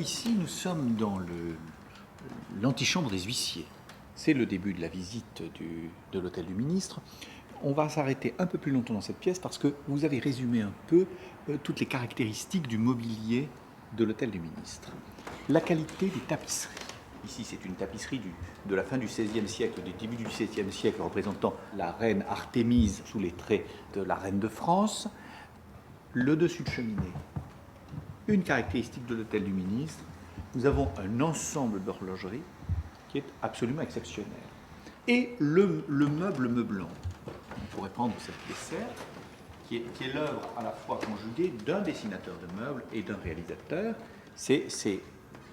ici, nous sommes dans l'antichambre des huissiers. C'est le début de la visite de l'hôtel du ministre. On va s'arrêter un peu plus longtemps dans cette pièce parce que vous avez résumé un peu toutes les caractéristiques du mobilier de l'hôtel du ministre. La qualité des tapisseries. Ici, c'est une tapisserie de la fin du XVIe siècle, du début du XVIIe siècle, représentant la reine Artémise sous les traits de la reine de France. Le dessus de cheminée. Une caractéristique de l'hôtel du ministre, nous avons un ensemble d'horlogerie qui est absolument exceptionnel. Et le meuble meublant. On pourrait prendre cette pièce qui est l'œuvre à la fois conjuguée d'un dessinateur de meubles et d'un réalisateur. C'est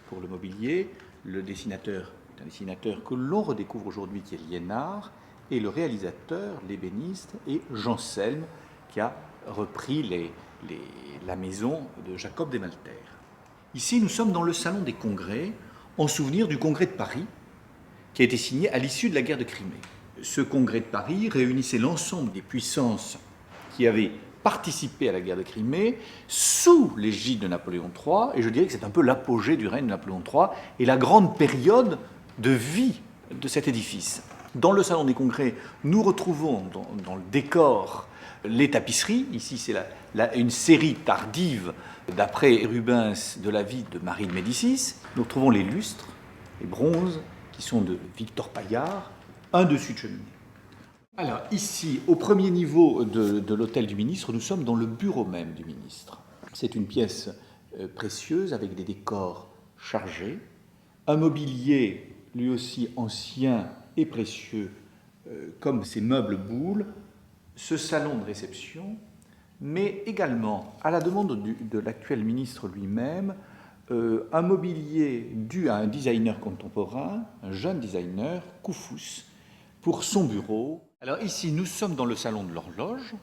pour le mobilier, le dessinateur est un dessinateur que l'on redécouvre aujourd'hui qui est Liénard, et le réalisateur, l'ébéniste, est Jean Selme, qui a repris la maison de Jacob Desmalter. Ici, nous sommes dans le salon des congrès, en souvenir du congrès de Paris, qui a été signé à l'issue de la guerre de Crimée. Ce congrès de Paris réunissait l'ensemble des puissances qui avaient participé à la guerre de Crimée sous l'égide de Napoléon III, et je dirais que c'est un peu l'apogée du règne de Napoléon III et la grande période de vie de cet édifice. Dans le salon des congrès, nous retrouvons dans le décor les tapisseries. Ici, c'est une série tardive, d'après Rubens, de la vie de Marie de Médicis. Nous retrouvons les lustres, les bronzes, qui sont de Victor Paillard, un dessus de cheminée. Alors, ici, au premier niveau de l'hôtel du ministre, nous sommes dans le bureau même du ministre. C'est une pièce précieuse, avec des décors chargés, un mobilier, lui aussi ancien et précieux, comme ces meubles boules, ce salon de réception, mais également, à la demande de l'actuel ministre lui-même, un mobilier dû à un designer contemporain, un jeune designer, Koufous, pour son bureau. Alors ici, nous sommes dans le salon de l'horloge,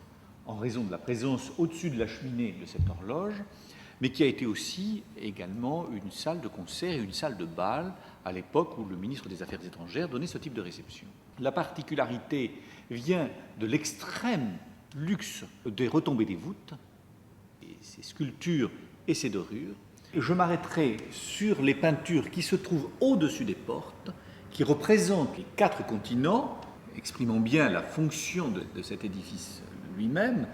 en raison de la présence au-dessus de la cheminée de cette horloge, mais qui a été aussi également une salle de concert et une salle de bal à l'époque où le ministre des Affaires étrangères donnait ce type de réception. La particularité vient de l'extrême luxe des retombées des voûtes, et ces sculptures et ces dorures. Je m'arrêterai sur les peintures qui se trouvent au-dessus des portes, qui représentent les 4 continents, exprimant bien la fonction de cet édifice lui-même,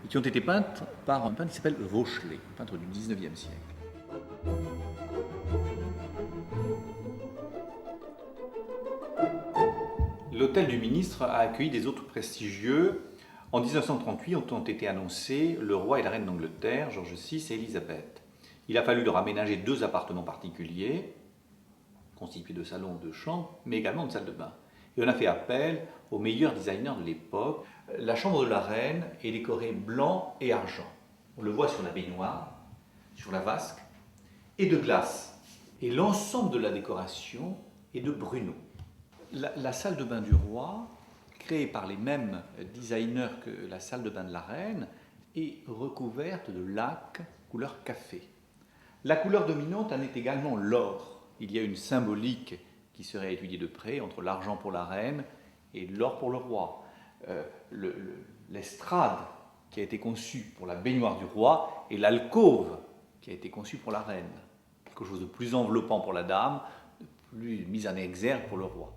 et qui ont été peintes par un peintre qui s'appelle Vauchelet, peintre du XIXe siècle. L'hôtel du ministre a accueilli des hôtes prestigieux. En 1938 ont été annoncés le roi et la reine d'Angleterre, George VI et Élisabeth. Il a fallu leur aménager 2 appartements particuliers, constitués de salons, de chambres, mais également de salles de bain. Et on a fait appel aux meilleurs designers de l'époque. La chambre de la reine est décorée blanc et argent. On le voit sur la baignoire, sur la vasque, et de glace. Et l'ensemble de la décoration est de Bruno. La salle de bain du roi, créée par les mêmes designers que la salle de bain de la reine, est recouverte de laque couleur café. La couleur dominante en est également l'or. Il y a une symbolique qui serait étudiée de près entre l'argent pour la reine et l'or pour le roi. L'estrade qui a été conçue pour la baignoire du roi et l'alcôve qui a été conçue pour la reine. Quelque chose de plus enveloppant pour la dame, de plus mis en exergue pour le roi.